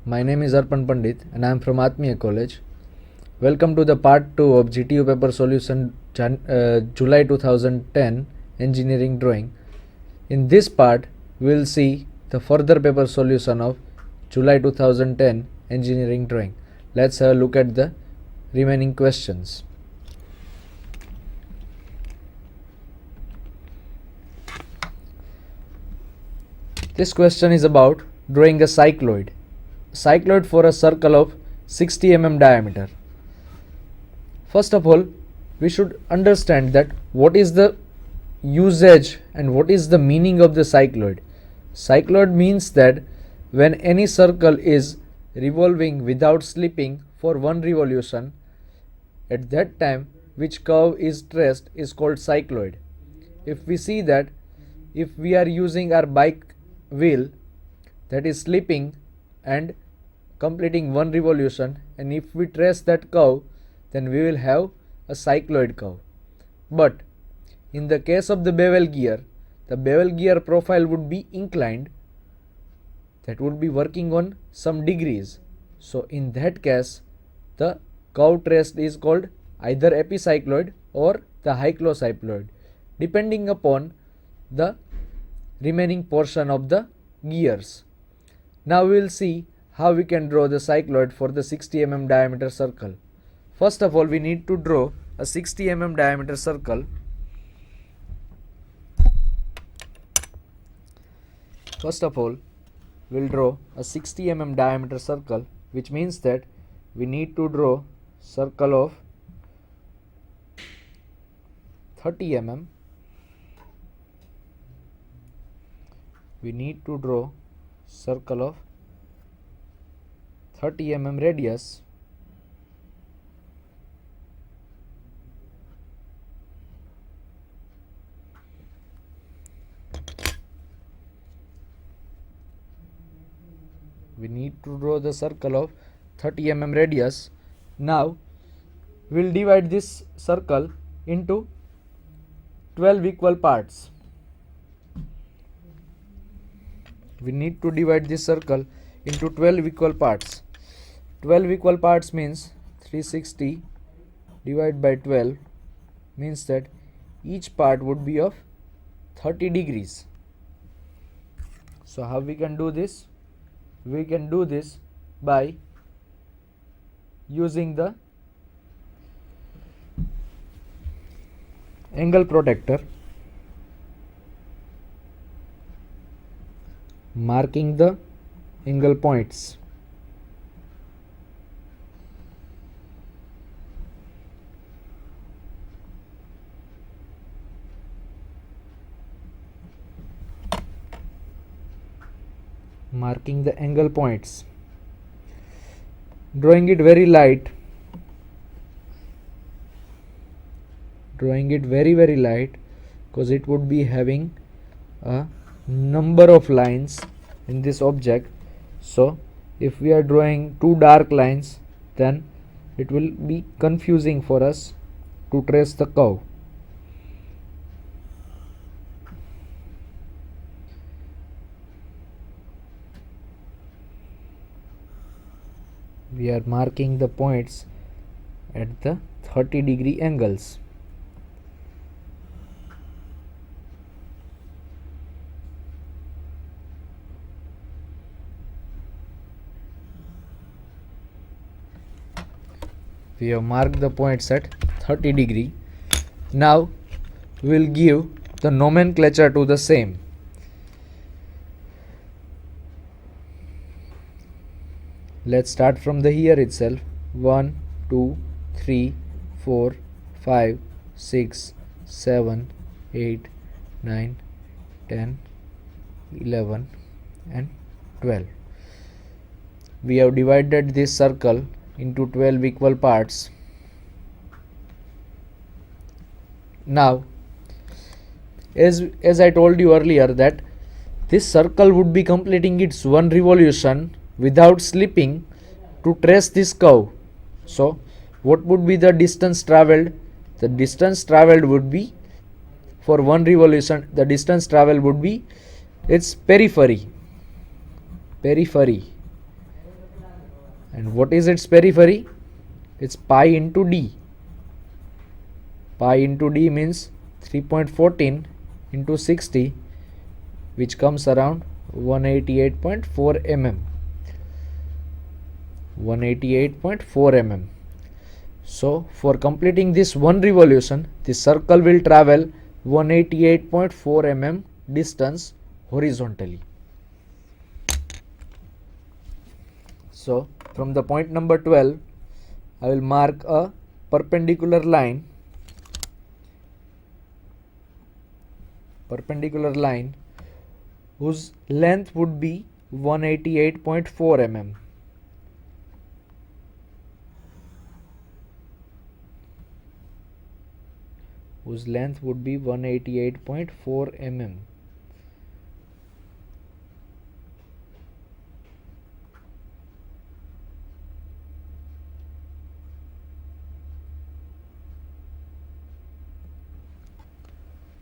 My name is Arpan Pandit and I am from Atmiya College. Welcome to the part 2 of GTU paper solution July 2010 engineering drawing. In this part, we will see the further paper solution of July 2010 engineering drawing. Let's have a look at the remaining questions. This question is about drawing a cycloid. Cycloid for a circle of 60 mm diameter. First of all, we should understand that what is the usage and what is the meaning of the cycloid. Cycloid means that when any circle is revolving without slipping for one revolution, at that time which curve is traced is called cycloid. If we see that if we are using our bike wheel that is slipping and completing one revolution, and if we trace that curve, then we will have a cycloid curve. But in the case of the bevel gear, the bevel gear profile would be inclined, that would be working on some degrees. So in that case, the curve traced is called either epicycloid or the hyclocycloid, depending upon the remaining portion of the gears. Now we will see how we can draw the cycloid for the 60 mm diameter circle. First of all, we need to draw a 60 mm diameter circle. First of all, we will draw a 60 mm diameter circle, which means that we need to draw circle of 30 mm. We need to draw circle of 30 mm radius. We need to draw the circle of 30 mm radius. Now we will divide this circle into 12 equal parts. We need to divide this circle into 12 equal parts. 12 equal parts means 360 divided by 12 means that each part would be of 30 degrees. So how we can do this? We can do this by using the angle protractor, marking the angle points. Marking the angle points. Drawing it very light. Drawing it very light, because it would be having a number of lines in this object. So if we are drawing two dark lines, then it will be confusing for us to trace the curve. We are marking the points at the 30 degree angles. We have marked the points at 30 degree. Now we will give the nomenclature to the same. Let's start from the here itself. 1, 2, 3, 4, 5, 6, 7, 8, 9, 10, 11 and 12. We have divided this circle into 12 equal parts. Now, as I told you earlier, that this circle would be completing its one revolution without slipping to trace this curve. So what would be the distance traveled? The distance traveled would be, for one revolution, the distance traveled would be its periphery. And what is its periphery? It's pi into d. Pi into d means 3.14 into 60, which comes around 188.4 mm. 188.4 mm. So for completing this one revolution, the circle will travel 188.4 mm distance horizontally. So from the point number 12, I will mark a perpendicular line whose length would be 188.4 mm. Whose length would be 188.4 mm.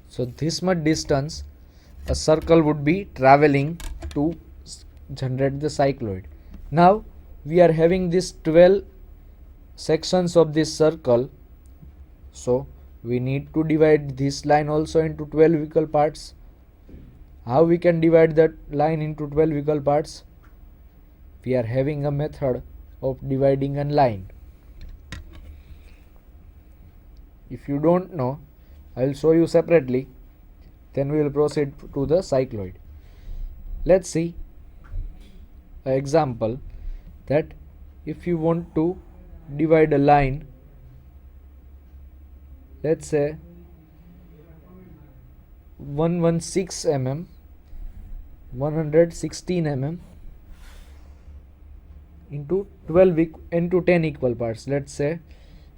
So this much distance a circle would be traveling to generate the cycloid. Now we are having this 12 sections of this circle, so we need to divide this line also into 12 equal parts. How we can divide that line into 12 equal parts? We are having a method of dividing a line. If you don't know, I will show you separately, then we will proceed to the cycloid. Let's see an example that if you want to divide a line, let's say 116 mm, 116 mm into 10 equal parts, let's say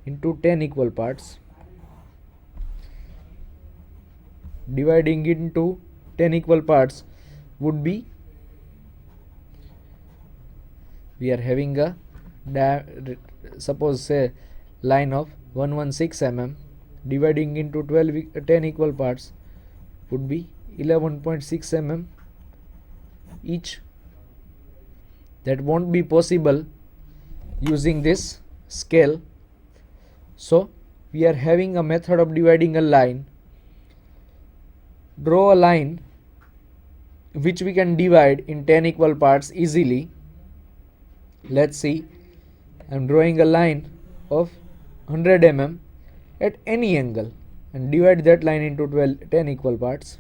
into 10 equal parts. Dividing it into 10 equal parts would be, we are having a suppose say line of 116 mm, dividing into 10 equal parts would be 11.6 mm each. That won't be possible using this scale. So we are having a method of dividing a line. Draw a line which we can divide in 10 equal parts easily. Let's see, I am drawing a line of 100 mm at any angle and divide that line into 10 equal parts,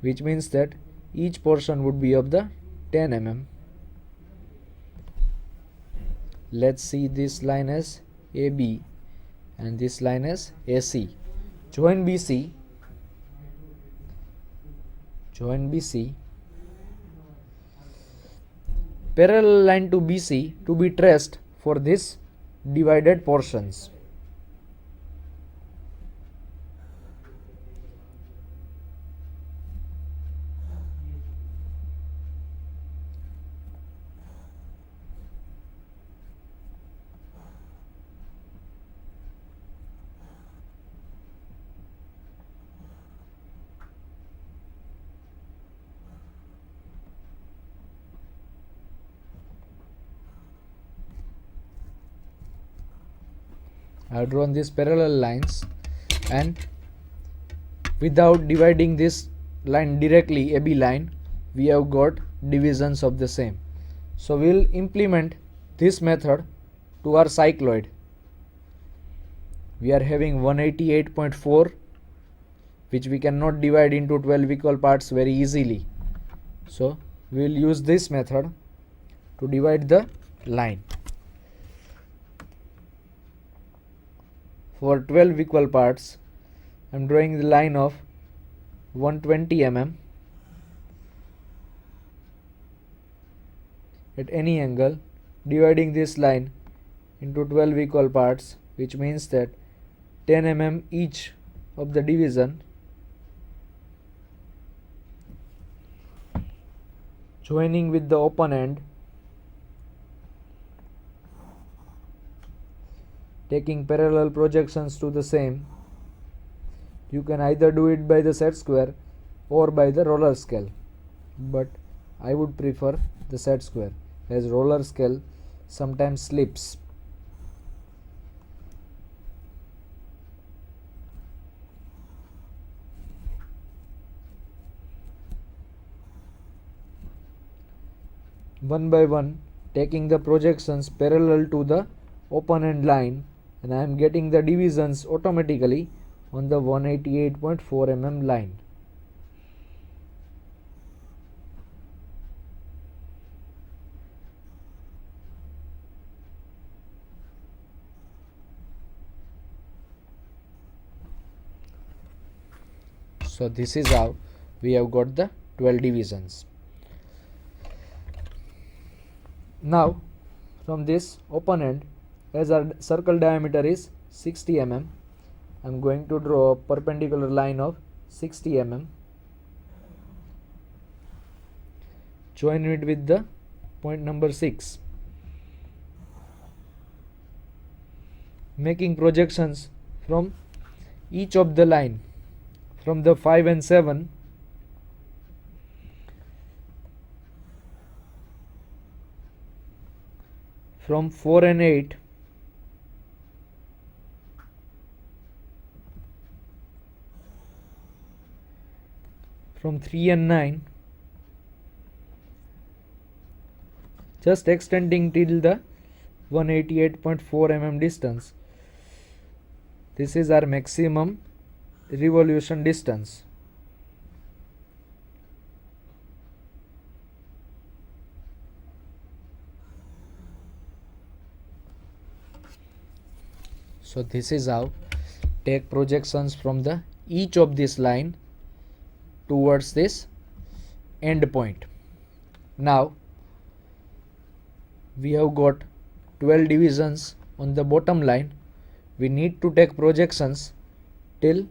which means that each portion would be of the 10 mm. Let's see this line as AB and this line as AC. Join BC. Parallel line to BC to be traced for this divided portions. I have drawn these parallel lines, and without dividing this line directly, AB line, we have got divisions of the same. So we will implement this method to our cycloid. We are having 188.4, which we cannot divide into 12 equal parts very easily. So we will use this method to divide the line. For 12 equal parts, I am drawing the line of 120 mm at any angle, dividing this line into 12 equal parts, which means that 10 mm each of the division. Joining with the open end, taking parallel projections to the same. You can either do it by the set square or by the roller scale, but I would prefer the set square. as roller scale sometimes slips. One by one, taking the projections parallel to the open end line, and I am getting the divisions automatically on the 188.4 mm line. So this is how we have got the 12 divisions. Now from this open end, as our circle diameter is 60 mm, I am going to draw a perpendicular line of 60 mm. Join it with the point number 6. Making projections from each of the line, from the 5 and 7, from 4 and 8, from 3 and 9, just extending till the 188.4 mm distance. This is our maximum revolution distance. So this is how take projections from the each of this line towards this end point. Now we have got 12 divisions on the bottom line. We need to take projections till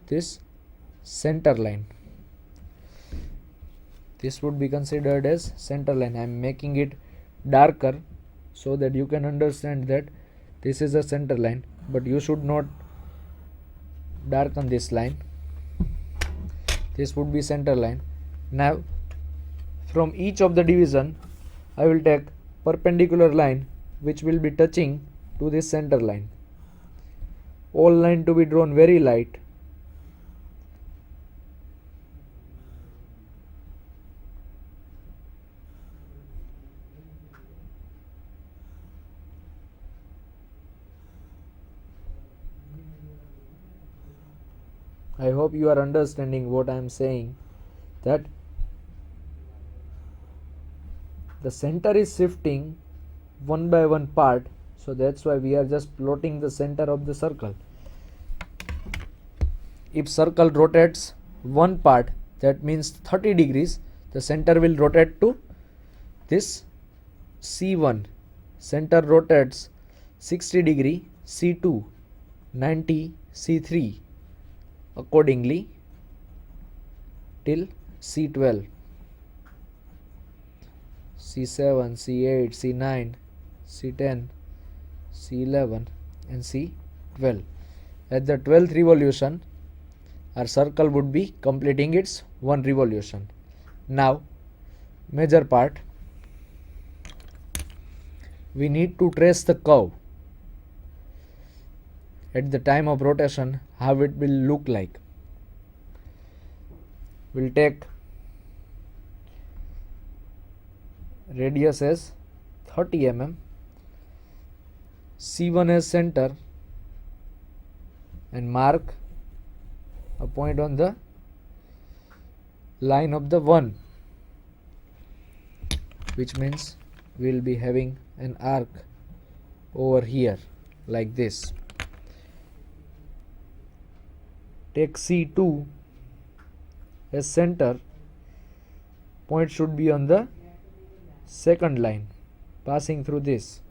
this center line. This would be considered as center line. I am making it darker so that you can understand that this is a center line, but you should not darken this line. This would be center line. Now from each of the division I will take perpendicular line which will be touching to this center line. All line to be drawn very light. I hope you are understanding what I am saying, that the center is shifting one by one part, so that's why we are just plotting the center of the circle. If circle rotates one part, that means 30 degrees, the center will rotate to this C1. Center rotates 60 degree C2, 90 C3, accordingly till C12, C7, C8, C9, C10, C11 and C12. At the 12th revolution, our circle would be completing its one revolution. Now major part, we need to trace the curve at the time of rotation, how it will look like. We'll take radius as 30 mm, C1 as center, and mark a point on the line of the 1, which means we'll be having an arc over here like this. Take C2 as center, point should be on the second line passing through this.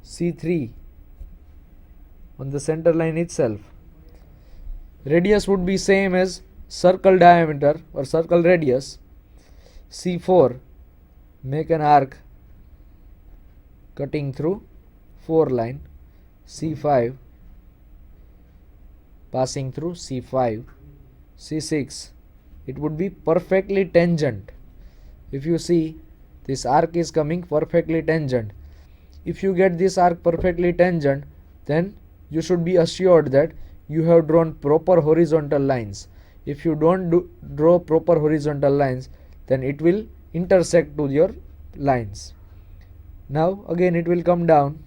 C3 on the center line itself. Radius would be same as circle diameter or circle radius. C4, make an arc cutting through 4 line. C5 passing through C5. C6, it would be perfectly tangent. If you see, this arc is coming perfectly tangent. If you get this arc perfectly tangent, then you should be assured that you have drawn proper horizontal lines. If you don't draw proper horizontal lines, then it will intersect to your lines. Now again it will come down.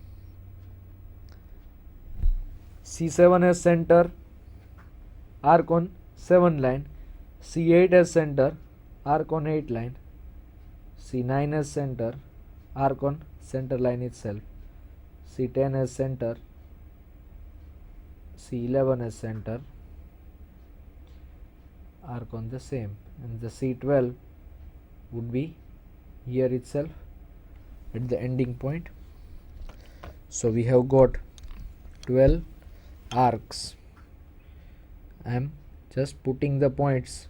C7 as center, arc on 7 line. C8 as center, arc on 8 line. C9 as center, arc on center line itself. C10 as center, C11 as center, arc on the same, and the C12 would be here itself at the ending point. So we have got 12 arcs. I am just putting the points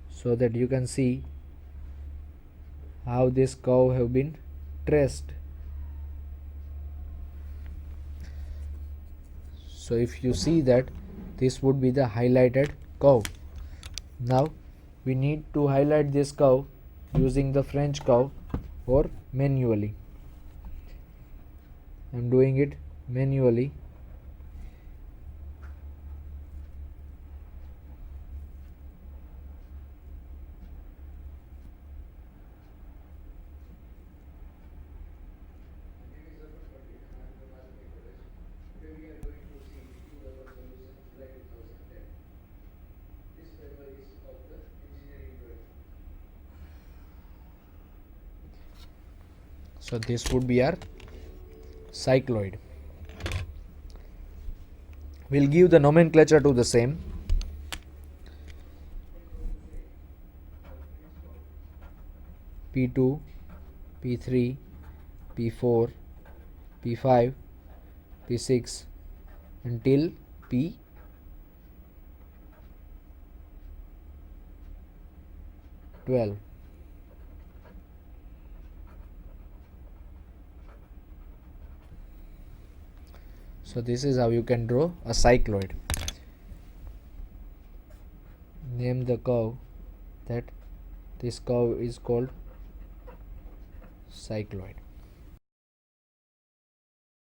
so that you can see how this curve have been traced. So if you see that, this would be the highlighted curve. Now we need to highlight this curve using the French curve or manually. I am doing it manually. So this would be our cycloid. We'll give the nomenclature to the same. P2, P3, P4, P5, P6 until P12. So this is how you can draw a cycloid. Name the curve that this curve is called cycloid.